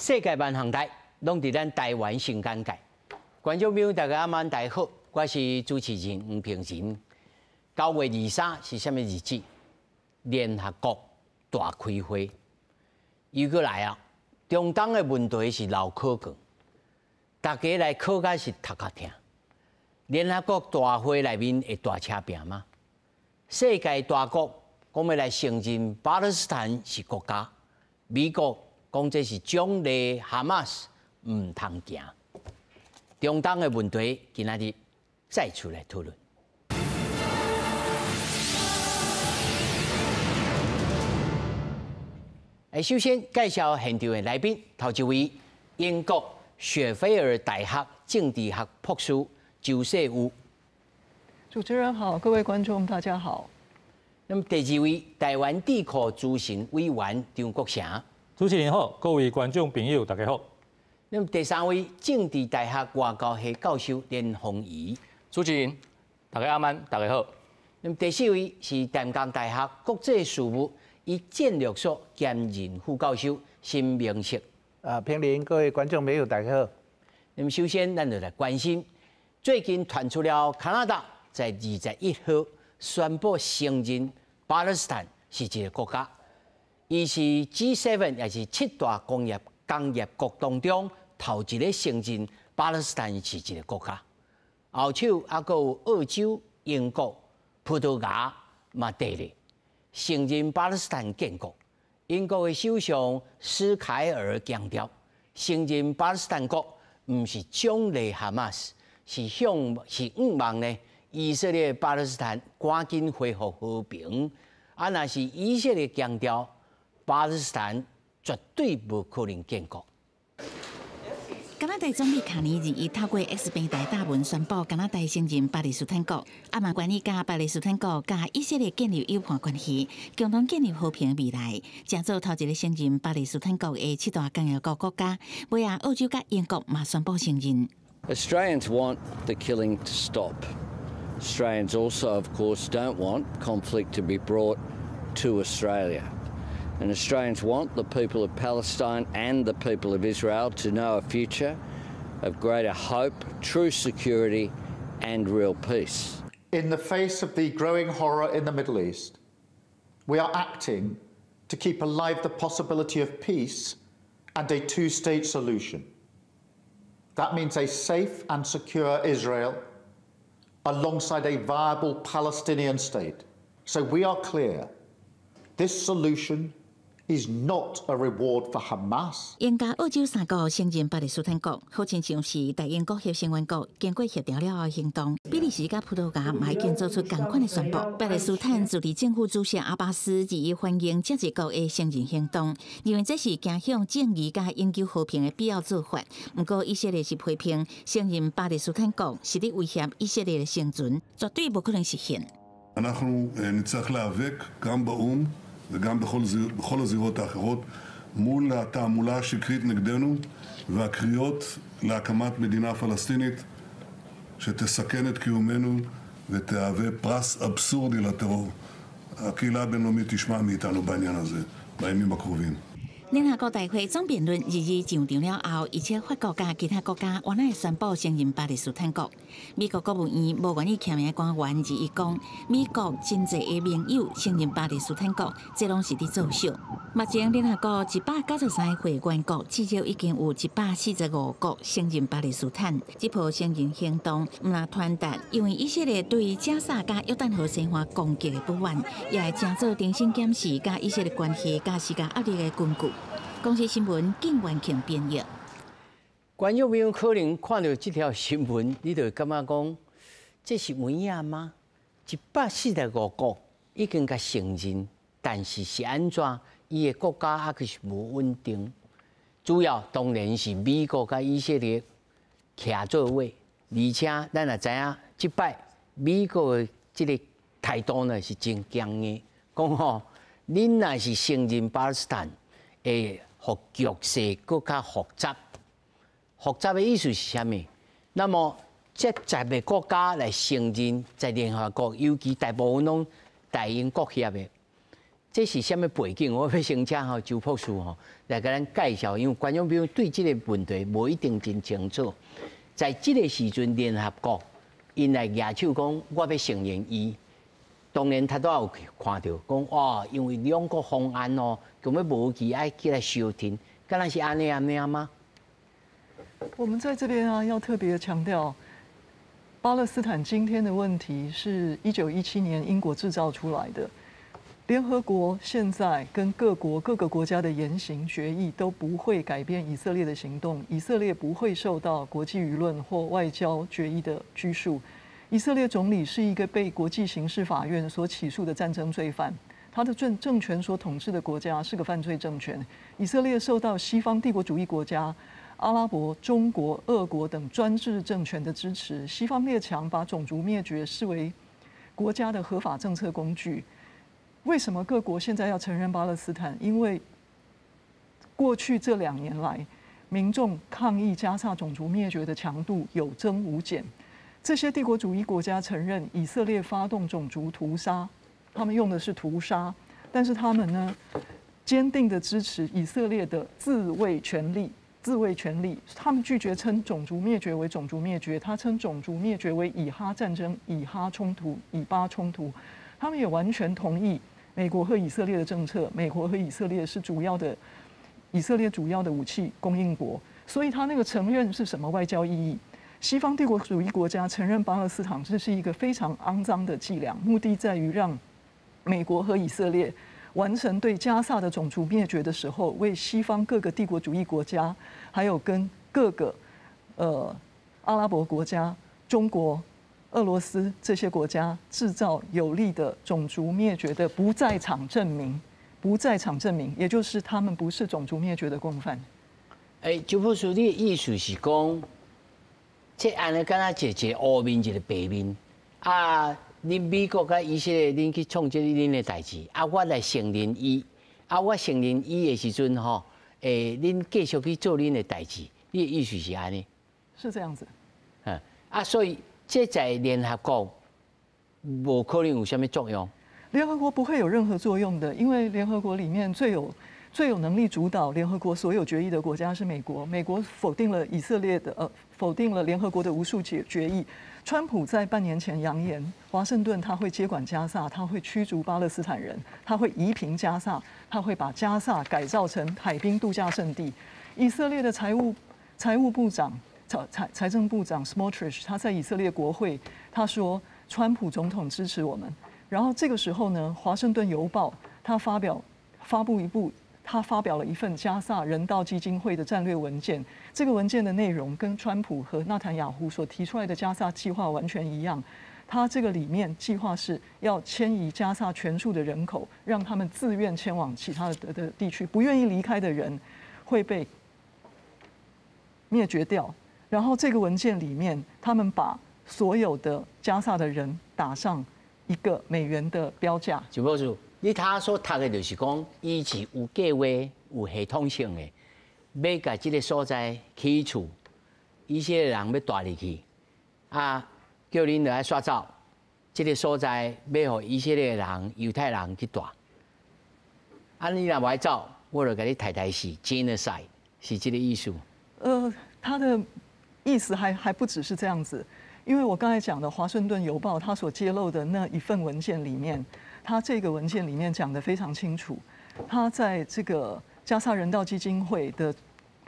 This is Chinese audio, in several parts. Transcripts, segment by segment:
世界万行台，拢伫咱台湾新眼界。观众朋友，大家晚大家好，我是主持人吴平仁。9月23是啥物日子？联合国大开会。又过来啊！中东的问题是老考卷，大家来考甲是头壳痛。联合国大会内面会大车拼吗？世界大国讲要来承认巴勒斯坦是国家，美国讲这是奖励哈马斯唔通行。中东的问题，今仔日再出来讨论。首先介绍现场的来宾，头一位英国雪菲尔大学政治学博士周世宇。主持人好，各位观众大家好。那么第二位台湾智库资深委员张国成。主持人好，各位观众朋友大家好。那么第三位政治大学外交系教授连宏仪。主持人大家晚，大家好。那么第四位是淡江大学国际事务与战略所兼任副教授辛明锡。平林，各位观众朋友大家好。那么首先，咱就来关心最近传出了加拿大在21号宣布承认巴勒斯坦是一个国家，伊是 G7 也是7大工业国当中头一个承认巴勒斯坦是一个国家。后手还有澳洲、英国、葡萄牙、马德里承认巴勒斯坦建国。英国的首相斯凯尔强调，承认巴勒斯坦国唔是奖励哈马斯，是望呢以色列巴勒斯坦赶紧恢复和平。若是以色列强调巴勒斯坦绝对不可能建国。加拿大总理卡尼21透过 X 平台大文宣布，加拿大承认巴勒斯坦国，嘛愿意甲巴勒斯坦国甲以色列建立友好关系，共同建立和平未来。正做头一个承认巴勒斯坦国的7大工业国国家，尾啊澳洲甲英国嘛宣布承认。Australians want the killing to stop. Australians also, of course, don't want conflict to be brought to Australia. And Australians want the people of Palestine and the people of Israel to know a future of greater hope, true security, and real peace. In the face of the growing horror in the Middle East, we are acting to keep alive the possibility of peace and a two-state solution. That means a safe and secure Israel alongside a viable Palestinian state. So we are clear, this solution is not a reward for Hamas. 英加澳洲3国承认巴勒斯坦国，好亲像是大英国协成员国经过协调了后行动。比利时甲葡萄牙嘛已经做出同款的宣布。巴勒斯坦驻地政府主席阿巴斯予以欢迎这一国的承认行动，认为这是走向正义甲永久和平的必要做法。不过以色列是批评承认巴勒斯坦国是咧威胁以色列的生存，绝对不可能实现。אנחנו נצטרך להיאבק גם באו"ם וגם בכל הזירות האחרות מול התעמולה השקרית נגדנו והקריאות להקמת מדינה פלסטינית שתסכן את קיומנו ותהווה פרס אבסורדי לטרור. הקהילה הבינלאומית תשמע מאיתנו בעניין הזה בימים הקרובים. 联合国大会总辩论日上场了后，而且法国甲其他国家原来宣布承认巴勒斯坦国。美国国务院无愿意签名官员日讲，美国真侪的盟友承认巴勒斯坦国，这拢是伫作秀。目前联合国193个会员国，至少已经有145国承认巴勒斯坦。这波承认行动毋若传达，因为以色列对加沙甲约旦河西岸攻击的不满，也会正做重新检视甲以色列关系甲施加压力的根据。公司新闻景元庆编译。观众朋友可能看到这条新闻，你就感觉讲，这是文呀吗？145国已经甲承认，但是安怎？伊个国家还是无稳定。主要当然是美国甲以色列徛做伙，而且咱也知影，即摆美国的这个态度呢是真强硬，讲吼，恁若是承认巴勒斯坦，会互局势更加复杂。复杂的意思是啥物？那么这10个国家来承认，在联合国，尤其大部分拢大英国协的，这是什么背景？我要先请周博士来给咱介绍，因为观众朋友对这个问题无一定真清楚。在这个时阵，联合国因来举手讲，我要承认伊。当然，他都有看到讲哇，因为两国方案哦，根本无期爱起来休庭，敢若是安尼吗？我们在这边啊，要特别强调，巴勒斯坦今天的问题是1917年英国制造出来的。联合国现在跟各个国家的言行决议都不会改变以色列的行动，以色列不会受到国际舆论或外交决议的拘束。以色列总理是一个被国际刑事法院所起诉的战争罪犯，他的政权所统治的国家是个犯罪政权。以色列受到西方帝国主义国家、阿拉伯、中国、俄国等专制政权的支持，西方列强把种族灭绝视为国家的合法政策工具。为什么各国现在要承认巴勒斯坦？因为过去这2年来，民众抗议加萨种族灭绝的强度有增无减。这些帝国主义国家承认以色列发动种族屠杀，他们用的是屠杀，但是他们呢，坚定的支持以色列的自卫权利。他们拒绝称种族灭绝为种族灭绝，他称种族灭绝为以哈战争、以哈冲突、以巴冲突。他们也完全同意美国和以色列的政策。美国和以色列是以色列主要的武器供应国，所以他那个承认是什么外交意义？西方帝国主义国家承认巴勒斯坦，这是一个非常肮脏的伎俩，目的在于让美国和以色列完成对加萨的种族灭绝的时候，为西方各个帝国主义国家，还有跟各个阿拉伯国家、中国、俄罗斯这些国家制造有利的种族灭绝的不在场证明，也就是他们不是种族灭绝的共犯。周博士，你的意思是讲，这安尼敢若一个黑面一个白面啊？恁美国甲以色列，恁去创这恁的代志，啊，我来承认伊，啊，我承认伊的时阵吼，恁继续去做恁的代志，你的意思是安尼？是这样子。所以这在联合国无可能有什么作用？联合国不会有任何作用的，因为联合国里面最有能力主导联合国所有决议的国家是美国。美国否定了以色列的否定了联合国的无数决议。川普在半年前扬言，华盛顿他会接管加萨，他会驱逐巴勒斯坦人，他会夷平加萨，他会把加萨改造成海滨度假胜地。以色列的财务部长、财政部长 Smotrich 他在以色列国会他说，川普总统支持我们。然后这个时候呢，华盛顿邮报他发表了一份加萨人道基金会的战略文件。这个文件的内容跟川普和纳坦雅胡所提出来的加萨计划完全一样。他这个里面计划是要迁移加萨全数的人口，让他们自愿迁往其他的地区，不愿意离开的人会被灭绝掉。然后这个文件里面，他们把所有的加萨的人打上1个美元的标价。周博士，你他所读的就是讲，伊是有计划、有系统性的，要甲这个所在起厝，以色列人要住入去，叫恁来刷走，这个所在要互以色列人、犹太人去住。你若不爱走，我就甲你太死 genocide， 是这个意思。他的意思还不只是这样子。因为我刚才讲的《华盛顿邮报》它所揭露的那一份文件里面，它这个文件里面讲得非常清楚。它在这个加萨人道基金会的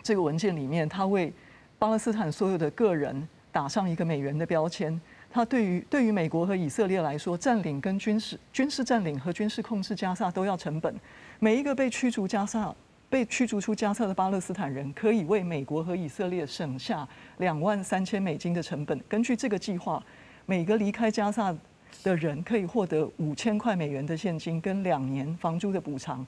这个文件里面，它为巴勒斯坦所有的个人打上1个美元的标签。它对于美国和以色列来说，占领跟军事占领和军事控制加萨都要成本。每一个被驱逐出加萨的巴勒斯坦人，可以为美国和以色列省下$23,000的成本。根据这个计划，每个离开加萨的人可以获得$5000的现金跟2年房租的补偿。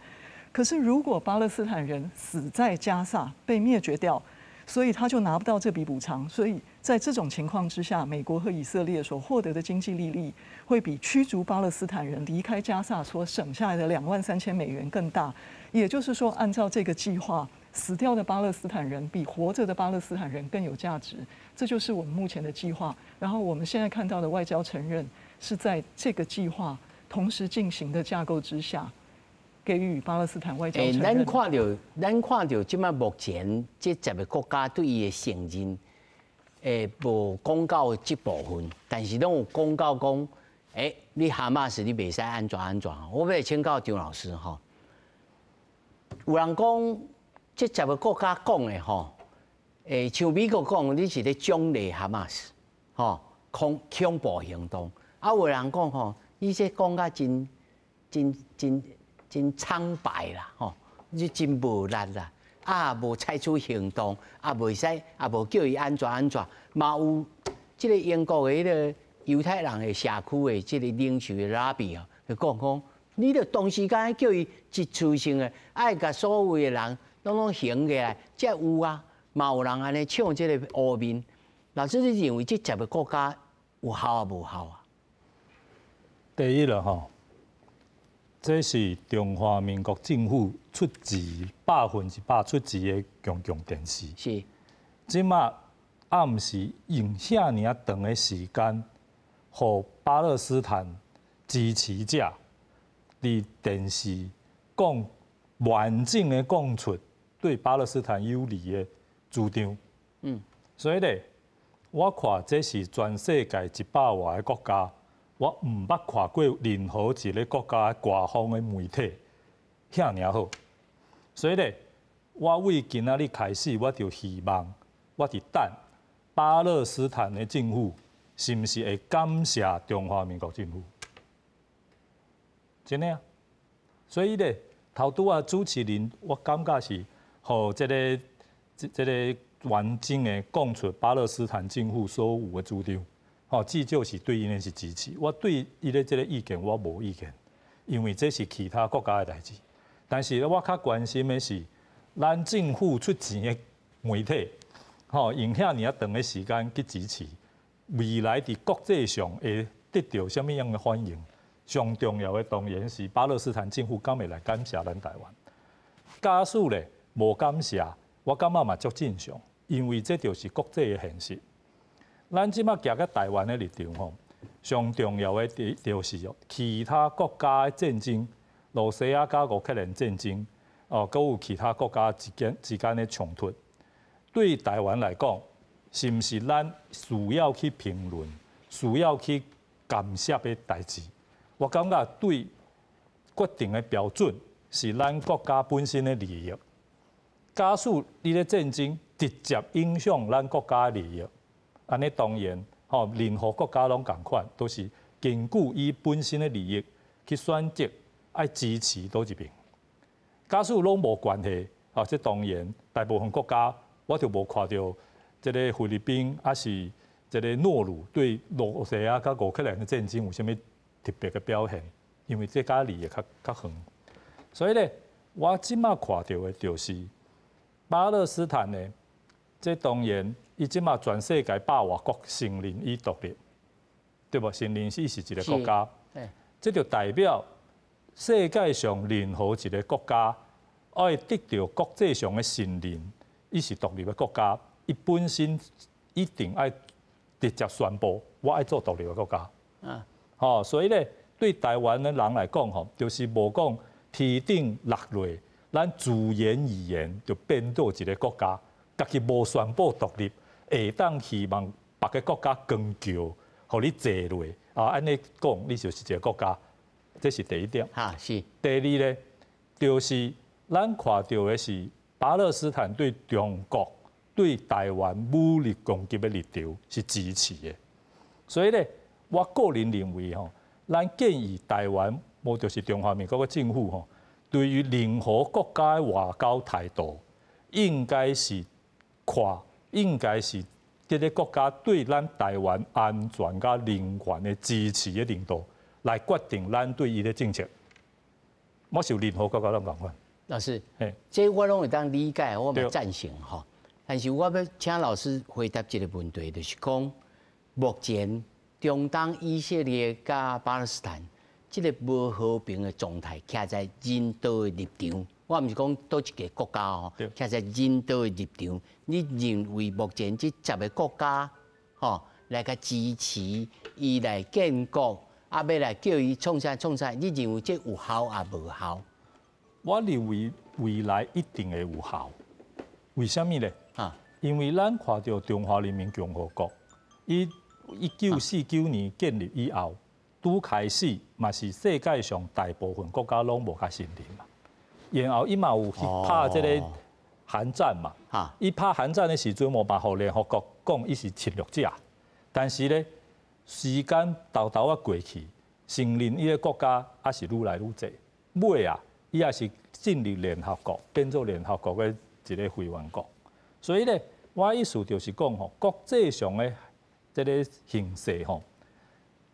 可是如果巴勒斯坦人死在加萨被灭绝掉，所以他就拿不到这笔补偿。所以在这种情况之下，美国和以色列所获得的经济利益会比驱逐巴勒斯坦人离开加萨所省下来的$23,000更大。也就是说，按照这个计划，死掉的巴勒斯坦人比活着的巴勒斯坦人更有价值。这就是我们目前的计划。然后我们现在看到的外交承认，是在这个计划同时进行的架构之下，给予巴勒斯坦外交承认。咱看到，即摆目前这10个国家对伊的承认，无公告这部分，但是拢有公告讲，你哈马斯你袂使安怎。我要请教张老师吼，有人讲这10个国家讲的吼，像美国讲，你是咧奖励哈马斯，吼恐怖行动，有人讲吼，你这讲甲真苍白啦，吼，你真无力啦，无采取行动，袂使，无叫伊安怎，嘛有即个英国的迄个犹太人的社区的即个领袖的拉比啊，就讲，你着同时间叫伊一次性的，爱甲所有的人拢行起来，才有啊，嘛有人安尼唱即个乌面。老师，你认为这10个国家有效无效啊？第一了吼。这是中华民国政府出资100%出资的公共电视。是。即马暗时用遐尔长的时间，互巴勒斯坦支持者伫电视讲完整的讲出对巴勒斯坦有利的主张。所以咧，我看这是全世界100外个国家。我毋捌看过任何一个国家官方的媒体遐尔好，所以咧，我为今仔日开始，我就希望，我伫等巴勒斯坦的政府是毋是会感谢中华民国政府？真诶啊！所以咧，头拄啊主持人，我感觉是，互这个完整的讲出巴勒斯坦政府所有的主张。至少是对伊呢是支持，我对伊的这个意见我无意见，因为这是其他国家的代志。但是我较关心的是，咱政府出钱的媒体，用遐尔长的时间去支持，未来伫国际上会得到什么样的欢迎？上重要的当然是巴勒斯坦政府敢会来感谢咱台湾。假使咧无感谢，我感觉嘛足正常，因为这就是国际的现实。咱即马行到台湾的立场吼，上重要的就是其他国家的战争，罗西亚甲乌克兰战争，搁有其他国家之间的冲突，对台湾来讲，是毋是咱需要去评论、需要去干涉的代志？我感觉对决定的标准是咱国家本身的利益。假使你的战争直接影响咱国家的利益，安尼当然，任何国家拢共款，都是根据伊本身的利益去选择爱支持倒一边。假使拢无关系，这当然大部分国家我就无看到这个菲律宾还是这个诺鲁对罗西亚甲乌克兰的战争有啥物特别的表现，因为这家利益较远。所以咧，我即马看到的就是巴勒斯坦呢，这当然。伊即马全世界100外国承认伊独立，对无？承认伊是一个国家，这就代表世界上任何一个国家爱得到国际上的信任，伊是独立的国家，伊本身一定爱直接宣布我爱做独立的国家。所以咧，对台湾的人来讲，就是无讲天顶落落，咱自言而言就变做一个国家，家己无宣布独立。会当希望别个国家光叫，互你坐落安尼讲，你就是一个国家，这是第一点。是。第二咧，就是咱看到的是巴勒斯坦对中国、对台湾武力攻击的立场是支持的，所以咧，我个人认为咱建议台湾，无就是中华民国的政府对于任何国家的外交态度，应该是应该是这个国家对咱台湾安全甲人权的支持的程度，来决定咱对伊的政策。我是任何国家拢共款。老师，这我拢会当理解，我嘛赞成但是我要请老师回答一个问题，就是讲目前中东以色列甲巴勒斯坦这个无和平的状态，徛在人道的立场。我毋是讲倒一个国家徛在人道的立场。你认为目前这10个国家来甲支持伊来建国，要来叫伊创啥？你认为这有效也无效？我认为未来一定会有效。为什么呢？因为咱看到中华人民共和国，伊1949年建立以后，拄开始嘛是世界上大部分国家拢无甲承认嘛。然后伊嘛有去拍这个韩战嘛，伊拍韩战的时阵，无嘛互联合国讲伊是侵略者。但是咧，时间豆豆啊过去，承认伊个国家也是愈来愈侪。尾啊，伊也是进入联合国，变做联合国的一个会员国。所以咧，我意思就是讲吼，国际上的这个形势吼，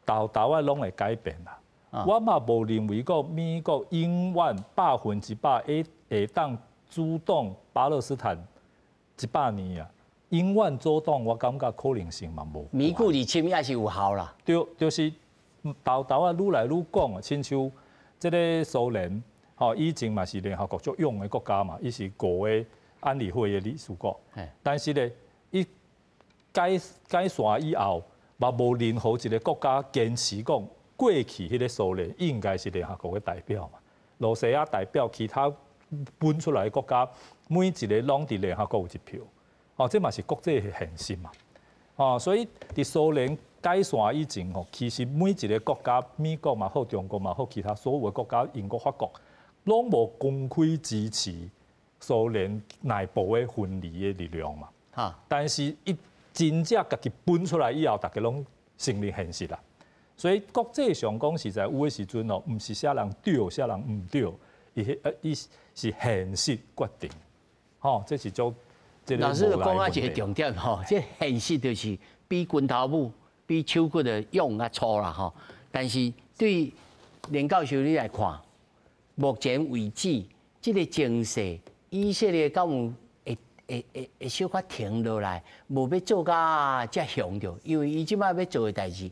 豆豆啊拢会改变啦。我嘛无认为讲美国永远100%会当主动巴勒斯坦100年啊，永远主动，我感觉可能性嘛无。美国入侵也是有效啦。对，就是豆豆啊，愈来愈讲啊，亲像这个苏联，吼以前嘛是联合国最勇的国家嘛，伊是5个安理会的理事国。但是咧，伊改线以后，嘛无任何一个国家坚持讲。过去迄个苏联应该是联合国的代表嘛，罗西亚代表其他分出来的国家，每一个拢伫联合国有一票，这嘛是国际的现实嘛，所以伫苏联解散以前其实每一个国家，美国嘛好，中国嘛好，其他所有的国家，英国、法国，拢无公开支持苏联内部的分离的力量嘛，但是伊真正家己分出来以后，大家拢承认现实啦。所以国际上讲实在，有的时阵毋是啥人对，啥人毋对，伊是现实决定，这是做这个。老师讲啊一个重点这现实就是比拳头武、比手骨的勇啊粗啦但是对连教授你来看，目前为止，这个情势，以色列敢有会小可停落来，无要做甲遮凶着，因为伊即摆要做的代志，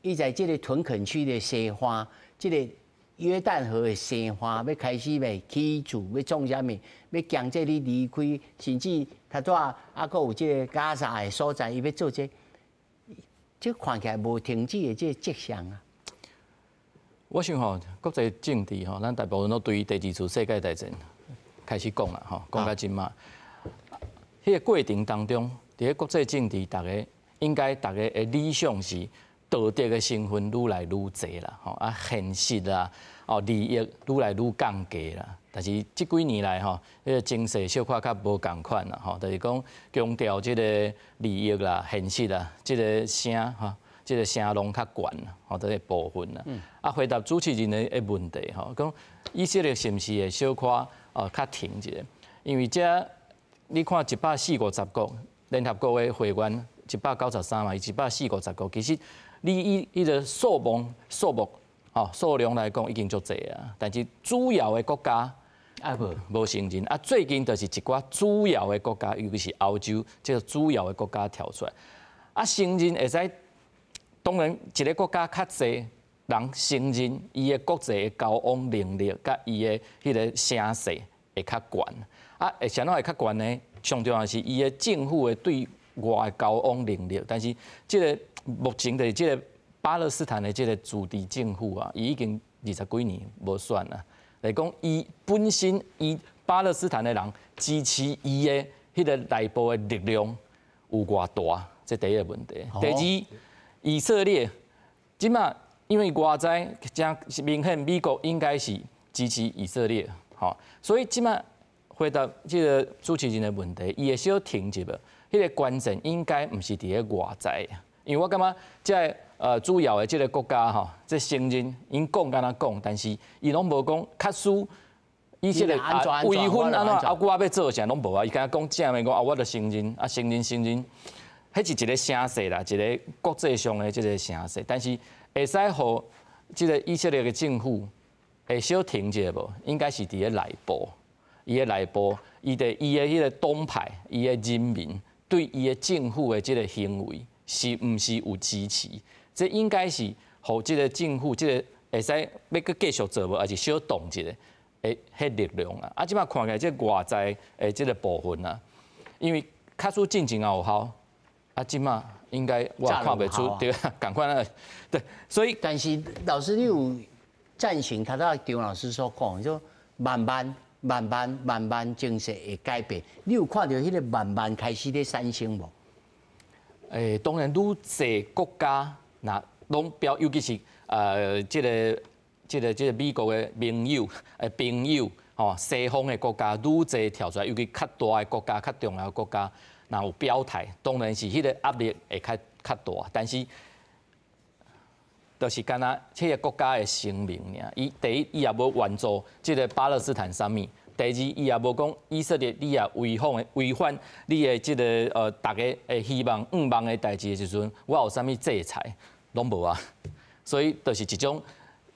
伊在这个屯垦区的西方，这个约旦河的西方，要开始要起厝，要种啥物，要强制你离开，甚至他拄啊，阁有这个加沙的所在，伊要做这看起来无停止的这迹象啊。我想国际政治咱大部分都对第二次世界大战开始讲啦讲到真嘛。迄个过程当中，伫个国际政治，大家的理想是。道德的成分愈来愈侪啦，现实啦，利益愈来愈降低啦。但是这几年来迄个情势小可较无共款啦，就是讲强调这个利益啦、现实啦，这个声这个声浪较悬啦，这个部分啦。回答主持人的问题讲以色列是毋是会小可较停一下？因为这你看140-150国联合国的会员193嘛，140-150国，其实。你以个数量来讲已经足侪啊，但是主要的国家无承认啊。最近就是一寡主要的国家，尤其是欧洲，这个主要的国家跳出来啊，承认会使。当然，一个国家较侪人承认伊的国际的交往能力，甲伊的迄个声势会较悬啊。会啥会较悬呢？上重要是伊的政府的对外的交往能力，但是这个。目前的这个巴勒斯坦的这个主地政府啊，伊已经20几年无选啦。来讲，伊本身伊巴勒斯坦的人支持伊的迄个内部的力量有偌大，这第一个问题。第二，以色列即马因为外在将明显美国应该是支持以色列，所以即马回答这个主持人的问题，伊会小停一下，迄个关键应该毋是伫咧外在。因为我感觉这主要的这个国家这承认因讲敢若讲，但是伊拢无讲确实以色列维稳安怎我要做啥拢无啊，伊敢讲正面讲我著承认承认，迄是一个声势啦，一个国际上的这个声势，但是会使互这个以色列的政府会小停一下无？应该是伫咧内部，伊的内部，伊的迄个党派，伊的人民对伊的政府的这个行为。是毋是有支持？这应该是互即个政府，即个会使要搁继续做无，还是小动一个迄力量啊？即摆看起来，即外在即个部分啊，因为确实进前也有效，即摆应该我看袂出，对啊，赶快对，所以但是老师你有赞成他张老师所讲，就慢慢政策会改变。你有看到迄个慢慢开始咧产生无？当然，愈侪国家那拢标，尤其是这个美国的盟友西方的国家愈侪跳出来，尤其较大的国家、较重要的国家，若有表态，当然是迄个压力会较大，但是。就是干那，这个国家的声明尔。第一，伊也无援助这个巴勒斯坦啥物；第二，伊也无讲以色列你也违反你的这个大家会希望愿望的代志的时阵，我有啥物制裁，拢无啊。所以就是一种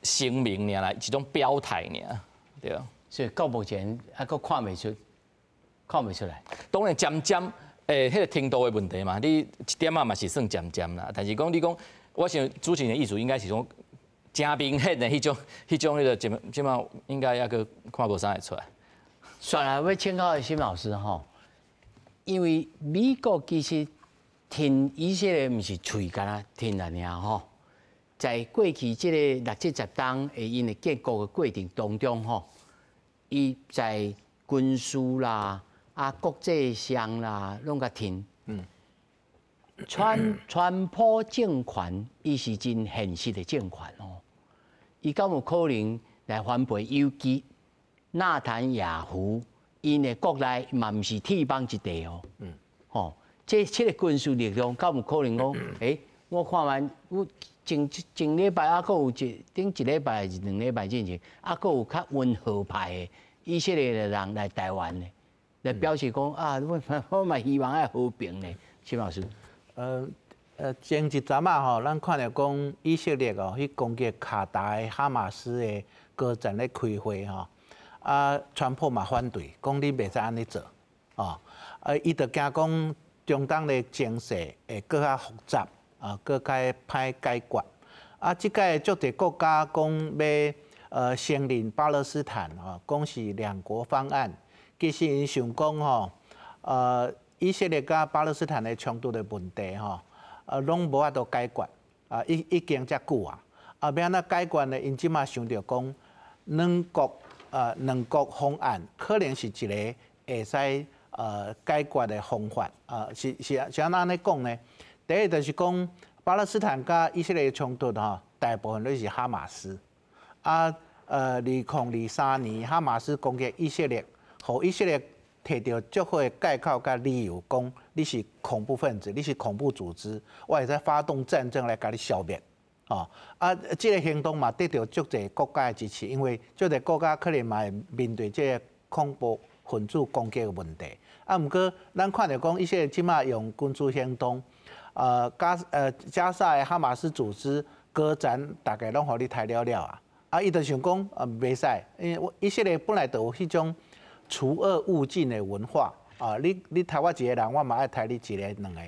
声明尔啦，一种表态尔，对。所以到目前还佫看袂出来。当然，渐渐迄个程度的问题嘛，你一点嘛是算渐渐啦。但是讲你讲。我想主持人的意思应该是种真明显的迄种迄个即马应该抑个看无啥会出来。算了，要请教新老师吼，因为美国其实听以色列毋是喙干啊听安尼吼，在过去即个60-70档的因的建国的过程当中吼，伊在军事啦、国际上啦，拢甲听。川普政权，伊是真现实的政权哦。伊敢有可能来反背游击？纳坦雅胡因的国内嘛毋是铁帮一地哦。哦，这个军事力量敢有可能讲？我看完我前礼拜还佫有顶一礼拜、2礼拜之前，还佫有较温和派的以色列的人来台湾呢，来表示讲我嘛希望爱和平呢，徐老师。前一阵啊吼，咱看到讲以色列哦去攻击卡达的哈马斯的歌站咧开会吼，川普嘛反对，讲你袂使安尼做，伊就惊讲中东的情势会更较复杂，更较歹解决。即届足侪国家讲要承认巴勒斯坦讲是两国方案，其实因想讲吼，以色列甲巴勒斯坦的冲突的问题拢无法度解决，已经遮久啊，要安怎解决呢？因即马想着讲，两国方案可能是一个会使解决的方法，是安尼讲呢？第一就是讲，巴勒斯坦甲以色列的冲突大部分都是哈马斯，2023年哈马斯攻击以色列，互以色列。摕到足好的介口甲理由，讲你是恐怖分子，你是恐怖组织，我会使发动战争来甲你消灭。这个行动嘛得到足侪国家的支持，因为足侪国家可能嘛会面对这个恐怖分子攻击的问题。毋过咱看到讲，以色列即马用军事行动，加沙的哈马斯组织歌战大概拢互你杀了伊就想讲袂使，因为以色列本来就有迄种。除恶务尽的文化你杀我一个人，我嘛爱杀你一个、两个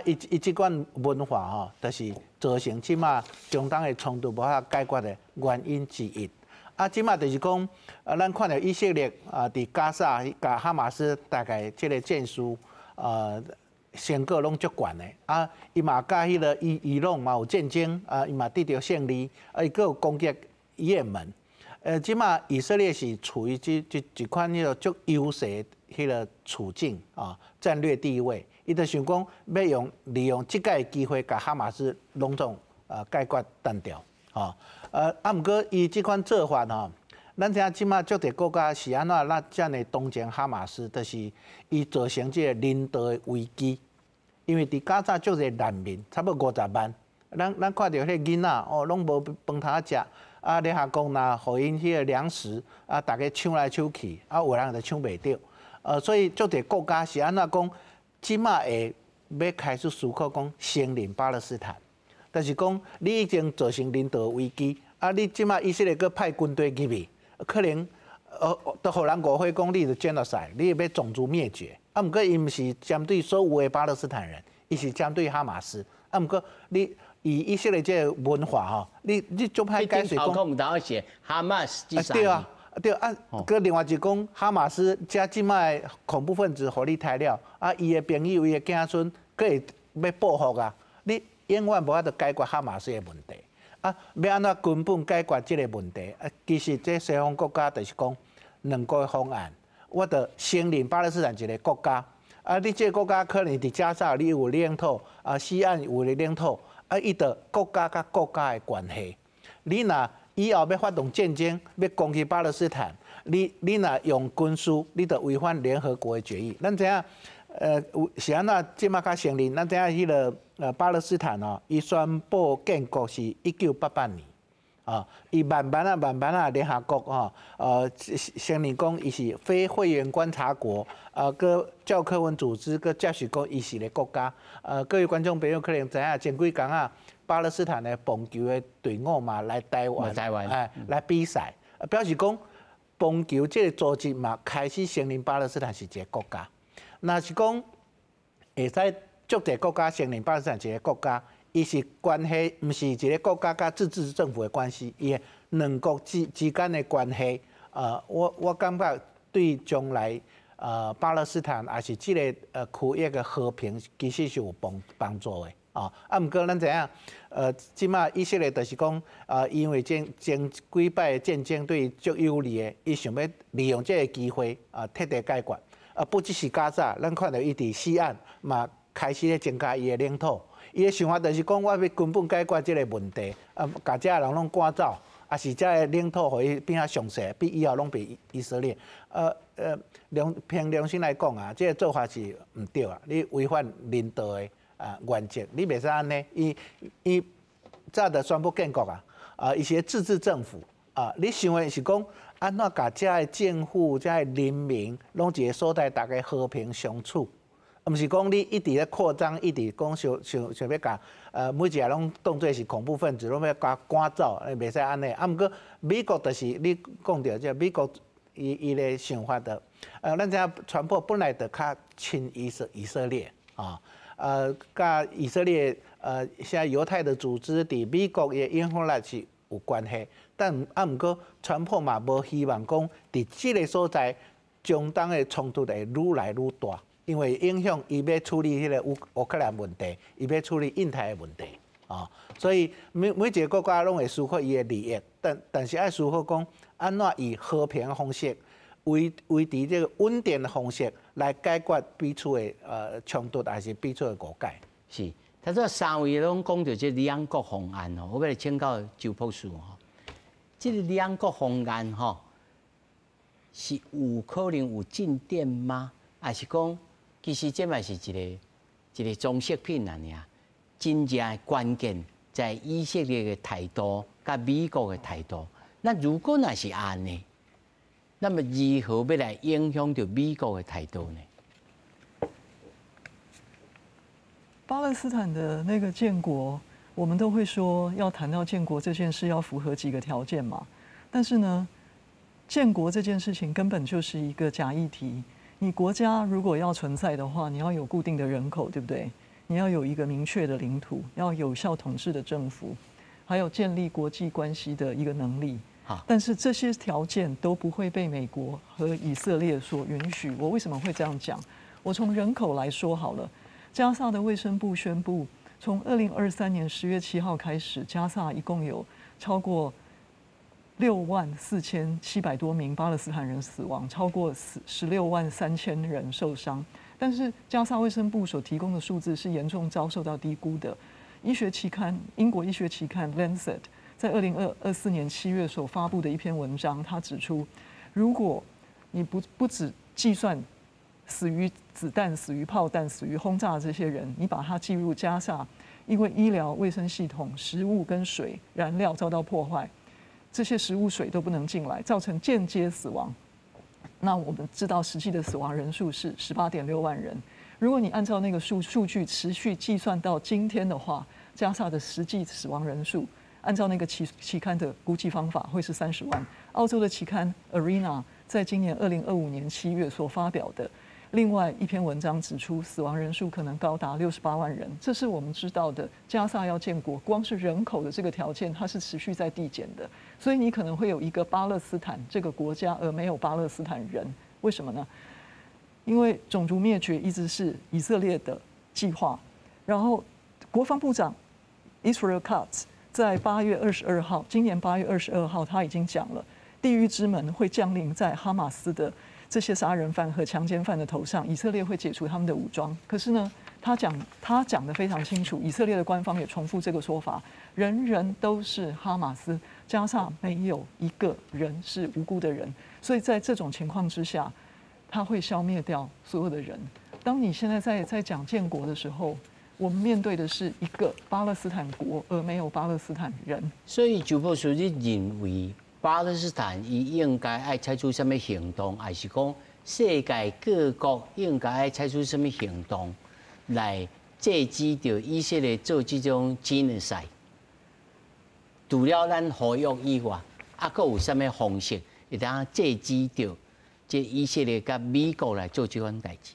伊即款文化就是造成即马中东的冲突无法解决的原因之一。即马就是讲，咱看到以色列伫加沙甲哈马斯大概即个战术成果拢足悬的伊嘛甲迄个伊朗嘛有战争伊嘛得到胜利伊佫有攻击也门。即马以色列是处于一款迄个足优势迄个处境战略地位，伊就想讲要利用即个机会，甲哈马斯拢总解决单调毋过伊即款做法咱知影即马足侪国家是安怎遮尔同情哈马斯，就是伊造成即个人道的危机，因为伫加沙足侪难民，差不多50万，咱看到迄个囡仔拢无饭通食。联合国若互因迄个粮食大家抢来抢去，有人就抢袂到，所以足侪国家是安怎讲？即马会要开始思考讲承认巴勒斯坦，但是讲你已经造成人道危机，你即马以色列佫派军队入去，可能都互人误会讲你是 genocide， 你要种族灭绝。毋过伊毋是针对所有的巴勒斯坦人，伊是针对哈马斯。毋过你。以色列这个文化你足歹解释讲。唔当写哈马斯之对佮另外一讲哈马斯加即摆恐怖分子，互你杀了伊的朋友、伊的子孙，佮会要报复你永远无法度解决哈马斯的问题。要安怎根本解决这个问题？其实这西方国家就是讲2个方案，我得承认巴勒斯坦一个国家。你这个国家可能伫加沙你有领土，西岸有领土，伊得国家甲国家的关系。你若以后要发动战争，要攻击巴勒斯坦，你若用军事，你得违反联合国的决议。咱知影，是安怎即马较承认？咱知影迄个巴勒斯坦哦，伊宣布建国是1988年。伊慢慢联合国承认讲伊是非会员观察国，个教科文组织个接受讲伊是个国家。各位观众朋友可能知影，前几天巴勒斯坦的棒球的队伍嘛来台湾，来比赛，表示讲棒球这个组织嘛开始承认巴勒斯坦是一个国家。若是讲会使足侪国家承认巴勒斯坦是一个国家。伊是关系，毋是一个国家甲自治政府的关系，伊个2国之间的关系，我感觉对将来巴勒斯坦也是这个区域的和平，其实是有帮助的。毋过咱知影，即马以色列就是讲，因为前几摆的战争对伊足有利的，伊想要利用这个机会彻底解决。不只是加沙，咱看到伊伫西岸嘛开始咧增加伊的领土。伊的想法就是讲，我要根本解决这个问题，把这人拢赶走，也是这个领土互伊变较详细，比以后拢比以色列。凭良心来讲啊，这个做法是毋对啊，你违反人道的原则，你袂使安尼。伊早就宣布建国啊，伊是自治政府你想的是讲安怎甲这个政府、这个人民拢一个所在，大家和平相处。毋是讲你一直咧扩张，一直讲想要甲每一个拢当作是恐怖分子，拢要甲赶走，袂使安尼。毋过美国就是你讲到这美国伊咧想法的，咱知影传播本来就较亲以色列甲以色列现在犹太的组织伫美国的影响力是有关系，但毋过传播嘛无希望讲伫即个所在中东的冲突会愈来愈大。因为影响伊要处理迄个乌克兰问题，伊要处理印太的问题所以每一个国家拢会思考伊的利益，但是爱思考讲安怎以和平的方式维持这个稳定的方式来解决彼此的冲突，还是彼此的误解。是，他说3位拢讲到这2国方案我要来请教周博士这个2国方案是有可能有进展吗？还是讲？其实这嘛是一个装饰品啊，真正的关键在以色列的态度甲美国的态度。那如果那是安尼，那么如何要来影响到美国的态度呢？巴勒斯坦的那个建国，我们都会说要谈到建国这件事要符合几个条件嘛。但是呢，建国这件事情根本就是一个假议题。你国家如果要存在的话，你要有固定的人口，对不对？你要有一个明确的领土，要有效统治的政府，还有建立国际关系的一个能力。但是这些条件都不会被美国和以色列所允许。我为什么会这样讲？我从人口来说好了。加萨的卫生部宣布，从2023年10月7号开始，加萨一共有超过64700多名巴勒斯坦人死亡，超过163000人受伤。但是加沙卫生部所提供的数字是严重遭受到低估的。英国医学期刊《Lancet》在2024年7月所发布的一篇文章，他指出，如果你不只计算死于子弹、死于炮弹、死于轰炸这些人，你把它计入加沙，因为医疗卫生系统、食物跟水、燃料遭到破坏。这些食物、水都不能进来，造成间接死亡。那我们知道实际的死亡人数是18.6万人。如果你按照那个数据持续计算到今天的话，加沙的实际死亡人数，按照那个期刊的估计方法会是30万。澳洲的期刊 Arena 在今年2025年7月所发表的另外一篇文章指出，死亡人数可能高达68万人。这是我们知道的，加萨要建国，光是人口的这个条件，它是持续在递减的。所以你可能会有一个巴勒斯坦这个国家，而没有巴勒斯坦人。为什么呢？因为种族灭绝一直是以色列的计划。然后国防部长 Israel Katz 在8月22号，今年8月22号，他已经讲了，地狱之门会降临在哈马斯的这些杀人犯和强奸犯的头上，以色列会解除他们的武装。可是呢，他讲得非常清楚，以色列的官方也重复这个说法，人人都是哈马斯，加萨没有一个人是无辜的人，所以在这种情况之下，他会消灭掉所有的人。当你现在在讲建国的时候，我们面对的是一个巴勒斯坦国，而没有巴勒斯坦人。所以就不是你认为巴勒斯坦伊应该爱采取什么行动，还是讲世界各国应该爱采取什么行动来制止掉以色列做这种genocide？除了咱合约以外，还有什么方式会当制止掉这以色列跟美国来做这款代志？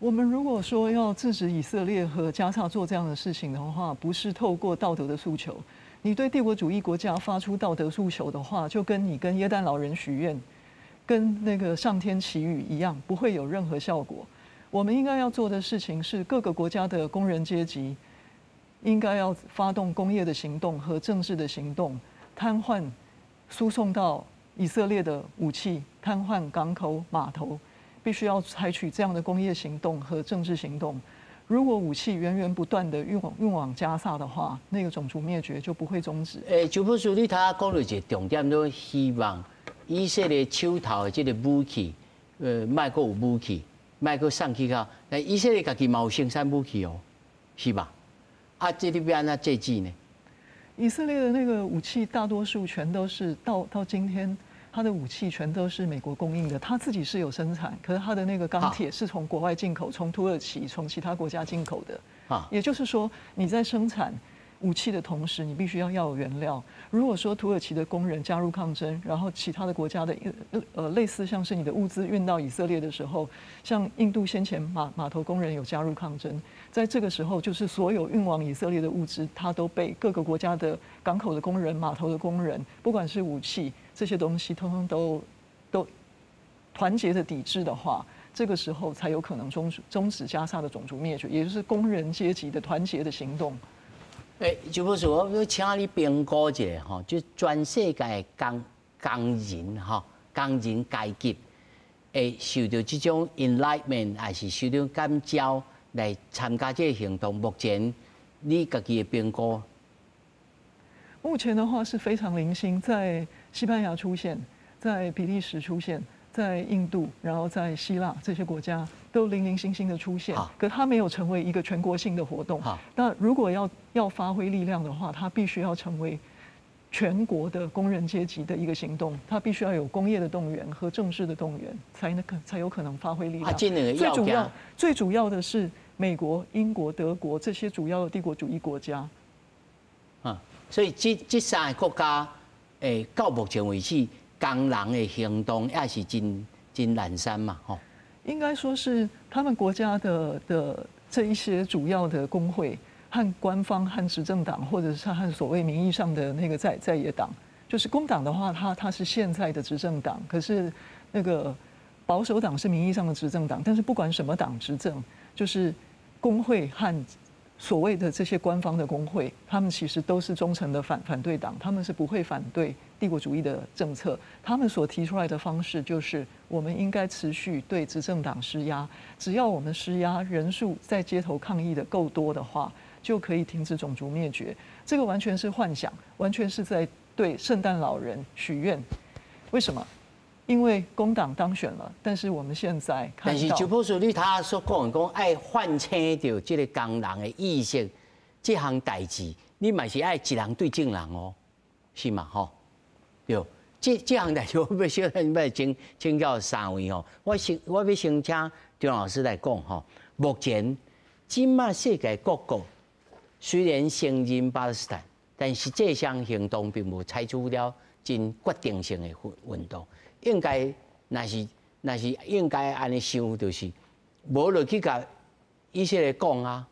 我们如果说要制止以色列和加萨做这样的事情的话，不是透过道德的诉求。你对帝国主义国家发出道德诉求的话，就跟你跟耶诞老人许愿、跟那个上天祈雨一样，不会有任何效果。我们应该要做的事情是，各个国家的工人阶级应该要发动工业的行动和政治的行动，瘫痪输送到以色列的武器，瘫痪港口码头。必须要采取这样的工业行动和政治行动。如果武器源源不断的运往加萨的话，那个种族灭绝就不会终止。就不是你头讲到一个重点，都希望以色列手头的这个武器，卖个有武器，卖个送去到，但以色列自己嘛有生产武器哦，是吧？啊，这里边安怎制止呢？以色列的那个武器大多数全都是到今天。他的武器全都是美国供应的，他自己是有生产，可是他的那个钢铁是从国外进口，从土耳其、从其他国家进口的。也就是说，你在生产武器的同时，你必须要有原料。如果说土耳其的工人加入抗争，然后其他的国家的类似像是你的物资运到以色列的时候，像印度先前码头工人有加入抗争，在这个时候，就是所有运往以色列的物资，它都被各个国家的港口的工人、码头的工人，不管是武器。这些东西通通都团结的抵制的话，这个时候才有可能终止加萨的种族灭绝，也就是工人阶级的团结的行动。就不是我请你评估一下哈，就全世界工人哈，工人阶级会受到这种 enlightenment， 还是受到感召来参加这个行动？目前你自己的评估？目前的话是非常零星，在西班牙出现，在比利时出现，在印度，然后在希腊这些国家都零零星星的出现，可它没有成为一个全国性的活动。那如果要发挥力量的话，它必须要成为全国的工人阶级的一个行动，它必须要有工业的动员和政治的动员，才有可能发挥力量。最主要的是美国、英国、德国这些主要的帝国主义国家。所以这三个国家，到目前为止，工人的行动也是真懒散嘛，吼。应该说是他们国家的这一些主要的工会和官方和执政党，或者是和所谓名义上的那个在野党，就是工党的话，它是现在的执政党，可是那个保守党是名义上的执政党，但是不管什么党执政，就是工会和所谓的这些官方的工会，他们其实都是忠诚的反对党，他们是不会反对帝国主义的政策。他们所提出来的方式就是，我们应该持续对执政党施压，只要我们施压人数在街头抗议的够多的话，就可以停止种族灭绝。这个完全是幻想，完全是在对圣诞老人许愿。为什么？因为工党当选了，但是我们现在看到，但是就不是你他所讲爱唤醒到这个工人的意识，这项代志，你嘛是爱一人对正人哦，是嘛吼？对，这项代志我要小咱要请教三位哦，我要先请张老师来讲吼。目前，今嘛世界各国虽然承认巴勒斯坦，但是这项行动并无采取了真决定性的运动。应该那是应该安尼想，就是无落去甲以色列讲啊，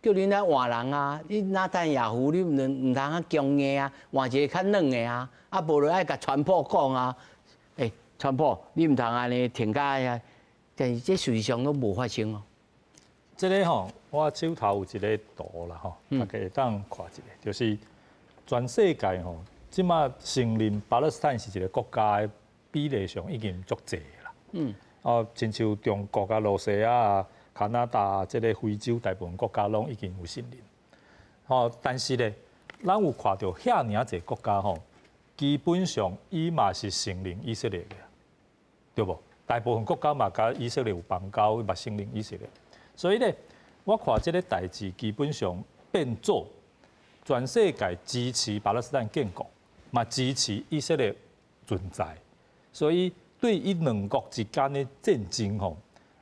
叫恁来换人啊，你纳坦雅胡你唔通啊强硬啊，换一个较软的啊，啊无落爱甲川普讲啊，川普你唔通安尼停假呀，但是这事实上都无发生哦。这个吼，我手头有一个图啦吼，大家会当看一下，就是全世界吼，即马承认巴勒斯坦是一个国家的比例上已经足济啦。亲像中国啊、罗西亚啊、加拿大啊，这个非洲大部分国家拢已经有承认。但是咧，咱有看到遐尔侪国家吼，基本上伊嘛是承认以色列嘅，对无？大部分国家嘛甲以色列有邦交，嘛承认以色列。所以咧，我看这个代志基本上变做全世界支持巴勒斯坦建国，嘛支持以色列存在。所以对于两国之间的战争吼，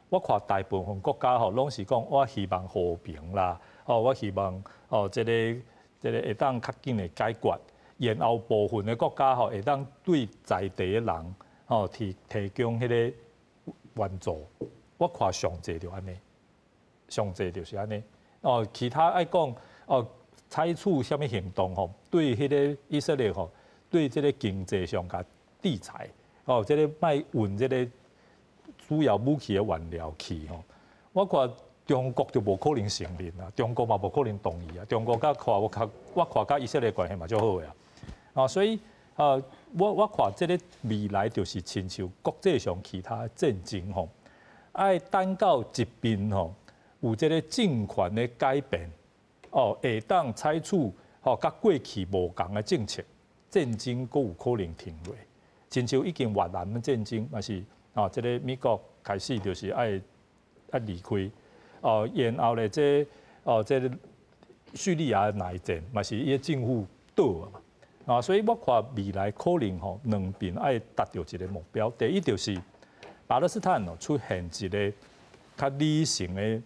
我看大部分国家吼拢是讲我希望和平啦，我希望这个会当较紧的解决，然后部分的国家吼会当对在地的人提供迄个援助。我看上济就安尼。上济就是安尼，其他爱讲采取什么行动吼，对迄个以色列吼，对这个经济上甲制裁，这个卖运这个主要武器的原料去吼，我看中国就无可能承认啊，中国嘛无可能同意啊，中国甲我看甲以色列关系嘛足好啊，所以我看这个未来就是亲像国际上其他战争吼，爱等到一边吼。有这个政权的改变，会当采取甲过去无同的政策，战争阁有可能停落。亲像已经越南的战争，嘛是这个美国开始就是爱离开，然后咧这个叙利亚的内战，嘛是伊个政府倒嘛，所以我看未来可能两边爱达到一个目标。第一就是巴勒斯坦出现一个较理性的。